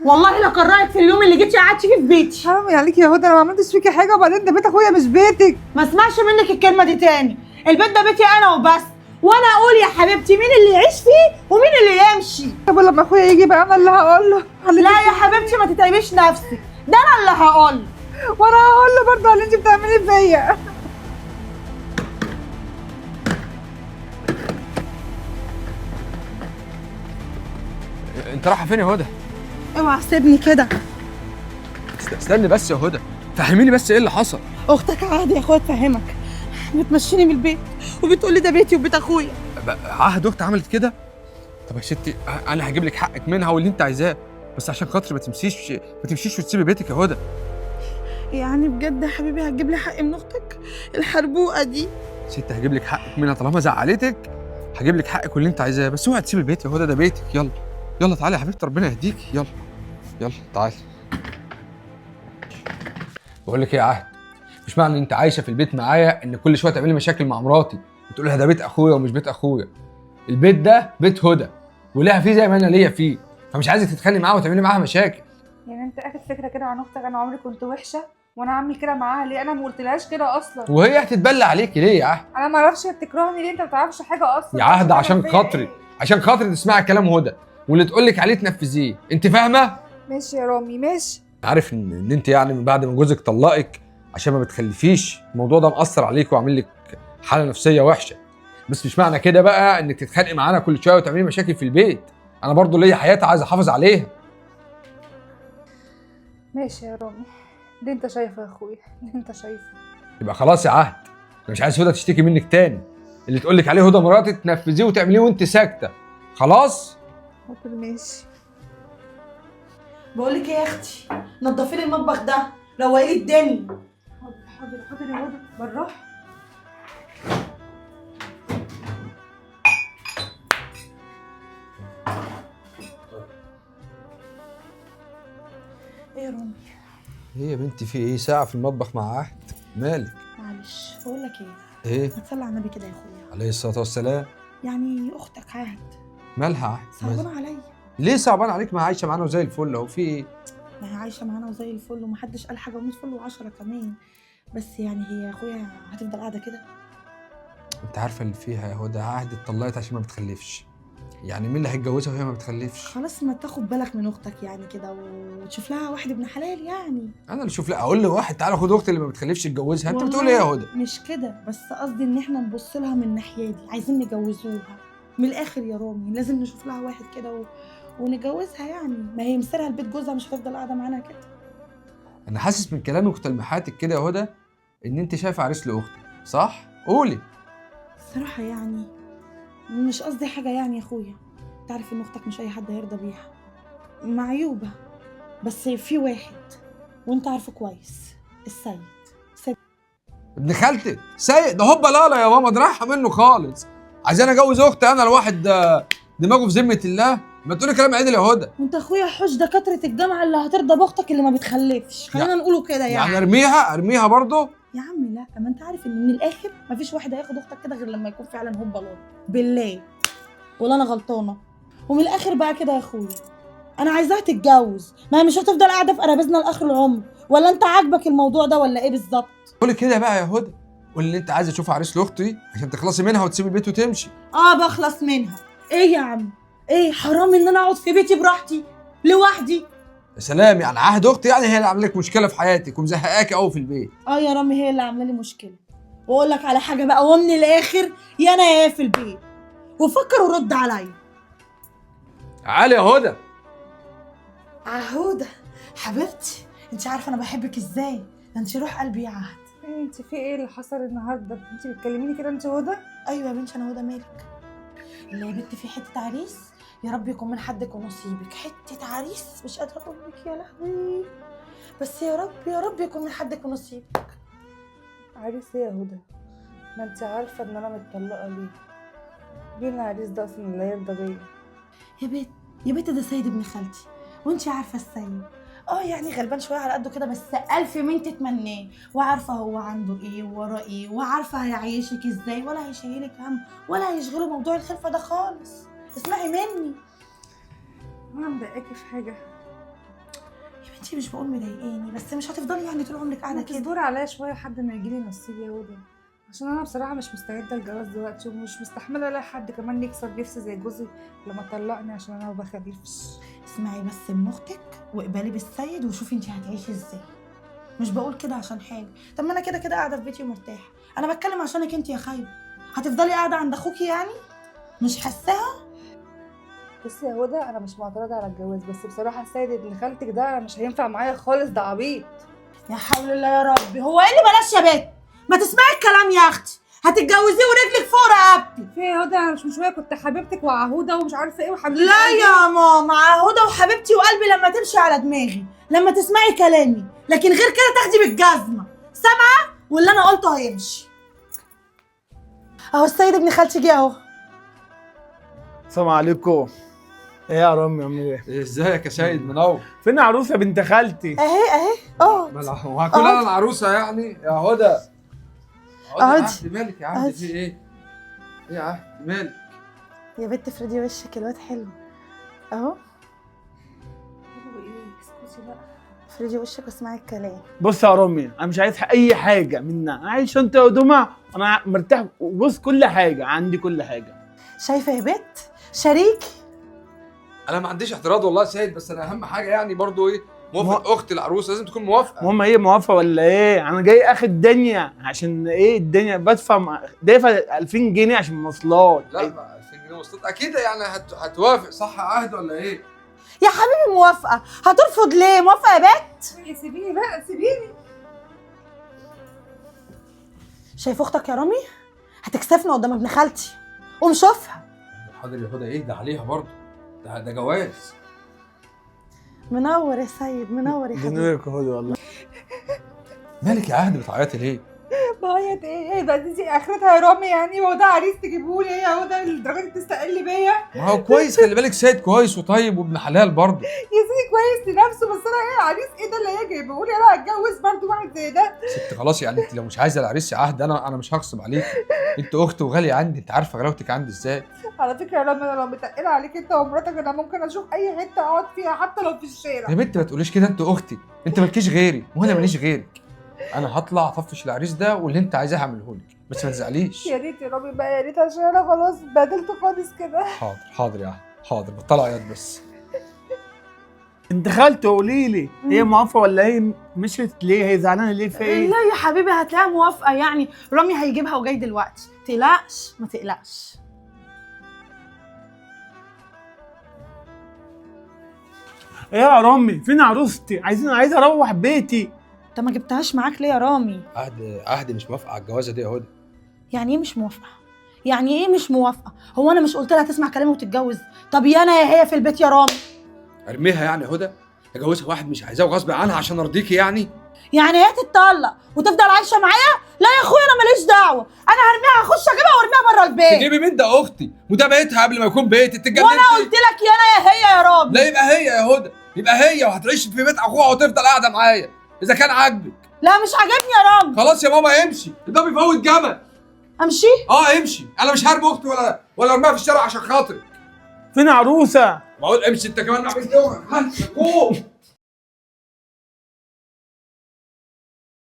والله لا كرهك في اليوم اللي جيتي قعدتي فيه في بيتي. حرام عليكي يا هدى، انا ما عملتش فيكي حاجه، وبعدين ده بيت اخويا مش بيتك. ما اسمعش منك الكلمه دي تاني. البيت ده بيتي انا وبس، وانا اقول يا حبيبتي مين اللي يعيش فيه ومين اللي يمشي. طب لما اخويا يجي بقى انا اللي هقول له. لا يا حبيبتي ما تتعبيش نفسك، ده انا اللي هقول. وانا هقول له برضه على اللي انت بتعمليه فيا. انت رايحه فين يا هدى؟ اوعى تسيبني كده. استني بس يا هدى، فهميني بس ايه اللي حصل. اختك عادي يا اخويا تفهمك، بتمشيني من البيت وبتقول لي ده بيتي وبيت اخويا. عهد اختي عملت كده؟ طب يا ستي انا هجيب لك حقك منها واللي انت عايزاه، بس عشان خاطري ما تمشيش وتسيبي بيتك يا هدى. يعني بجد يا حبيبي هتجيب لي حقي من اختك الحربوقه دي؟ ست هجيب لك حقك منها طالما زعلتك، هجيب لك حقك واللي انت عايزاه، بس اوعي تسيبي البيت يا هدى، ده بيتك. يلا يلا تعالي يا حبيبتي ربنا يهديكي. يلا يلا تعالي. بقول لك ايه يا عهد، مش معنى ان انت عايشه في البيت معايا ان كل شويه تعملي مشاكل مع مراتي وتقول لها ده بيت اخويا ومش بيت اخويا. البيت ده بيت هدى ولها فيه زي ما انا ليا فيه، فمش عايزك تتخانقي معاها وتعملي معاها مشاكل. يعني انت اخد فكره كده عن اختك؟ انا عمري كنت وحشه وانا اعمل كده معاها ليه؟ انا ما قلتلهاش كده اصلا. وهي هتتبلى عليكي ليه يا عهد؟ انا ما اعرفش هي بتكرهني ليه، انت ما بتعرفش حاجه اصلا يا عهد أنا عشان فيا خاطري، إيه؟ عشان خاطري تسمعي كلام هدى واللي تقول لك عليه تنفذيه، انت فاهمه؟ ماشي يا رامي ماشي. عارف ان انت يعني من بعد ما جوزك طلقك عشان ما بتخلفيش الموضوع ده مأثر عليك وعامل لك حاله نفسيه وحشه، بس مش معنى كده بقى انك تتخانقي معانا كل شويه وتعملي مشاكل في البيت. انا برضو ليا حياتي عايز احافظ عليها. ماشي يا رامي، دي انت شايفه يا اخويا، دي انت شايفه. يبقى خلاص يا عهد، انا مش عايز هدى تشتكي منك تاني، اللي تقول لك عليه هدى مراتي تنفذيه وتعمليه وانت ساكته. خلاص؟ حاضر ماشي. بقول لك ايه يا اختي، نضفي لي المطبخ ده، روقي لي الدنيا. حاضر حاضر يا هدى، بالراحه. ايه يا رامي؟ ايه يا بنتي في ايه؟ ساعه في المطبخ مع عهد، مالك؟ معلش بقول لك ايه، ايه؟ ما تصلي على النبي كده يا اخويا. عليه الصلاه والسلام. يعني اختك عهد مالها عهد؟ صعبانه عليا. ليه صعبان عليك؟ ما عايشه معانا وزي الفل اهو، في ايه؟ ما هي عايشه معانا وزي الفل ومحدش قال حاجه، ومية فل و10 كمان، بس يعني هي يا اخويا هتفضل قاعده كده؟ انت عارفه اللي فيها يا هدى، عهد اتطلقت عشان ما بتخلفش، يعني مين اللي هيتجوزها وهي ما بتخلفش؟ خلاص ما تاخد بالك من اختك يعني كده وتشوف لها واحد ابن حلال يعني. انا اللي اشوف؟ لا اقول لواحد تعالى خد اختي اللي ما بتخلفش اتجوزها؟ انت والله بتقول ايه يا هدى؟ مش كده، بس قصدي ان احنا نبص لها من الناحيه دي، عايزين نجوزوها من الاخر يا رامي، لازم نشوف لها واحد كده ونجوزها يعني، ما هي مسيرها البيت جوزها، مش هتفضل قاعده معانا كده. انا حاسس من كلامك وتلميحاتك كده يا هدى ان انت شايفه عريس لاختك، صح؟ قولي. الصراحه يعني مش قصدي حاجه يعني يا اخويا، تعرف ان اختك مش اي حد هيرضى بيها، معيوبه، بس في واحد وانت عارفه كويس، السيد. ابن خالتك سيد ده هوبا لالا يا ماما، ده رايحه منه خالص. عايزاني اجوز اختي انا لواحد دماغه في ذمه الله؟ ما تقولي كلام عدل يا هدى. وانت اخويا حوش دكاتره الجامعه اللي هترضى باختك اللي ما بتخلفش، خلينا نقوله كده يعني ارميها برضه؟ يا عم لا، ما انت عارف ان من الاخر مفيش واحد هياخد اختك كده غير لما يكون فعلا هوبا لون بالله، ولا انا غلطانه؟ ومن الاخر بقى كده يا اخويا، انا عايزاها تتجوز، ما هي مش هتفضل قاعده في قرابيزنا لاخر العمر، ولا انت عاجبك الموضوع ده ولا ايه بالظبط؟ قولي كده بقى يا هدى، قولي اللي انت عايزه تشوف عريس لاختي عشان تخلصي منها وتسيبي البيت وتمشي. بخلص منها؟ ايه يا عم، ايه حرام ان انا اقعد في بيتي براحتي لوحدي؟ يا سلام، يعني عهد اختي يعني هي اللي عامله لك مشكله في حياتك ومزهقاكي قوي في البيت؟ يا رامي هي اللي عامله لي مشكله، واقول لك على حاجه بقى، ومن الاخر يا انا يا في البيت، وفكر ورد عليا. تعالي يا هدى. عهودة حبيبتي، انت عارفه انا بحبك ازاي، ده انت روح قلبي يا عهد. انت في ايه اللي حصل النهارده؟ انت بتكلميني كده انت هدى؟ ايوه يا بنتي انا هدى، مالك؟ اللي يا بنتي في حته عريس، يا رب يكون من حدك ونصيبك، حته عريس مش قادره اقول لك يا لهوي، بس يا رب يا رب يكون من حدك ونصيبك. عريس ايه يا هدى؟ ما انت عارفه ان انا متطلقه ليه؟ مين العريس ده اصلا اللي هيرضى بيا؟ يا بنت ده سيد ابن خالتي، وانت عارفه السيد يعني غلبان شويه على قده كده، بس الف من تتمناه، وعارفه هو عنده ايه ووراه ايه، وعارفه هيعيشك ازاي، ولا هيشيلك هم ولا هيشغله موضوع الخلفه ده خالص، اسمعي مني. انا مضايقاكي في حاجه؟ يا بنتي مش بقول مضايقاني، بس مش هتفضلي يعني طول عمرك قاعده كده. تصبري عليا شويه لحد ما يجيلي نصيب يا هدى، عشان انا بصراحه مش مستعده للجواز دلوقتي، ومش مستحمله الاقي حد كمان يكسر نفسي زي جوزي لما طلقني عشان انا ما بخلفش. اسمعي بس من اختك واقبلي بالسيد وشوفي انت هتعيشي ازاي. مش بقول كده عشان حاجه، طب ما انا كده كده قاعده في بيتي ومرتاحه. انا بتكلم عشانك انت يا خايبه. هتفضلي قاعده عند اخوكي يعني؟ مش حاساها؟ بصي يا هدى، انا مش معترضه على الجواز، بس بصراحه السيد ابن خالتك ده مش هينفع معايا خالص، ده عبيط. يا حول الله يا ربي، هو ايه اللي بلاش يا بنت؟ ما تسمعي الكلام يا اختي، هتتجوزيه ورجلك فوق رقبتي. في يا هدى، انا مش من شويه كنت حبيبتك وعهوده ومش عارفه ايه وحبيبتي. لا يا ماما، هدى وحبيبتي وقلبي لما تمشي على دماغي، لما تسمعي كلامي، لكن غير كده تاخدي بالجزمه. سامعه؟ واللي انا قلته هيمشي. اهو السيد ابن خالتي جه اهو. السلام عليكم. ايه يا رامي عامل ايه؟ ازيك يا سيد منور؟ فين عروسه بنت خالتي؟ اهي اقعد. وهكون انا العروسه يعني يا هدى؟ اقعدي. مالك يا عهد؟ في ايه؟ ايه يا عهد مالك؟ يا بنت افردي وشك، الواد حلو اهو. حلو ايه؟ اسكتي بقى. افردي وشك واسمعي الكلام. بص يا رامي، انا مش عايز اي حاجه منها، انا عايز شنطه هدومها، انا مرتاح. وبص كل حاجه عندي، كل حاجه. شايفه يا بنت؟ شريك. انا ما عنديش اعتراض والله يا سيد، بس انا اهم حاجه يعني برضو ايه، موافق اخت العروسه لازم تكون موافقه. المهم هي موافقه ولا ايه؟ انا جاي اخد الدنيا عشان ايه؟ الدنيا دافع 2000 جنيه عشان مواصلات. لا 2000 جنيه مواصلات اكيد يعني هتوافق صح يا عهد ولا ايه؟ يا حبيبي موافقه، هترفض ليه؟ موافقه يا بنت. سيبيني بقى، سيبيني. شايف اختك يا رامي؟ هتكسفنا قدام ابن خالتي. قوم شوفها. حاضر يا هدى، ايه ده عليها برضو؟ ده جواز. منور يا سيد، منور يا حبيبي. بنورك يا هدى والله. مالك يا عهد بتعيطي ليه؟ بعيط ايه بقى؟ دي اخرتها يا رامي يعني؟ هو ده عريس تجيبهولي ايه يا هدى لدرجه انك تستقلي بيا؟ ما هو كويس، خلي بالك سيد كويس وطيب وابن حلال برضه. يا سيدي كويس لنفسه، بس انا ايه عريس ايه ده اللي هي جايبهولي؟ انا هتجوز برضه واحد زي ده؟ ست خلاص يعني، انت لو مش عايزه العريس يا عهد انا مش هغصب عليك. انت اخت وغاليه عندي، انت عارفه غلاوتك عندي ازاي. على فكره يا رامي، انا لو متقله عليك انت ومراتك انا ممكن اشوف اي حته اقعد فيها حتى لو في الشارع. يا بنت ما تقوليش كده، انت اختي، انت مالكيش غيري وانا ماليش غيرك. انا هطلع اطفش العريس ده واللي انت عايزاه هعمله لك، بس ما تزعليش. يا ريت يا رامي بقى، يا ريت، عشان انا خلاص بدلت خالص كده. حاضر حاضر يا عهد حاضر، بطلع عياط بس. انت خالته قولي لي، هي موافقه ولا هي مشيت ليه؟ هي زعلانه ليه؟ في ايه؟ لا يا حبيبي هتلاقيها موافقه يعني، رامي هيجيبها وجاي دلوقتي، تقلقش ما تقلقش. ايه يا رامي؟ فين عروستي؟ عايز اروح بيتي. انت ما جبتهاش معاك ليه يا رامي؟ عهد مش موافقه على الجوازه دي يا هدى. يعني ايه مش موافقه؟ يعني ايه مش موافقه؟ هو انا مش قلت لها تسمع كلامي وتتجوز؟ طب يا انا يا هي في البيت يا رامي. ارميها يعني يا هدى؟ اجوزها واحد مش عايزاه وغصب عنها عشان ارضيكي يعني؟ يعني هي تتطلق وتفضل عايشه معايا؟ لا يا اخويا انا ماليش دعوه، انا هرميها، هخش اجيبها وارميها بره البيت. تجيبي مين؟ ده اختي وده بيتها قبل ما يكون بيتي، اتجننتي؟ وانا قلت لك يا انا يا هي يا رامي. لا يبقى هي يا هدى، يبقى هي وهتعيش في بيت اخوها وتفضل قاعده معايا اذا كان عاجبك. لا مش عاجبني يا رامي. خلاص يا ماما امشي، ده بيفوت جمل. امشي؟ امشي، انا مش هرمي اختي ولا ارميها في الشارع عشان خاطرك. فين عروسه؟ بقول امشي انت كمان، ما عملت قوم.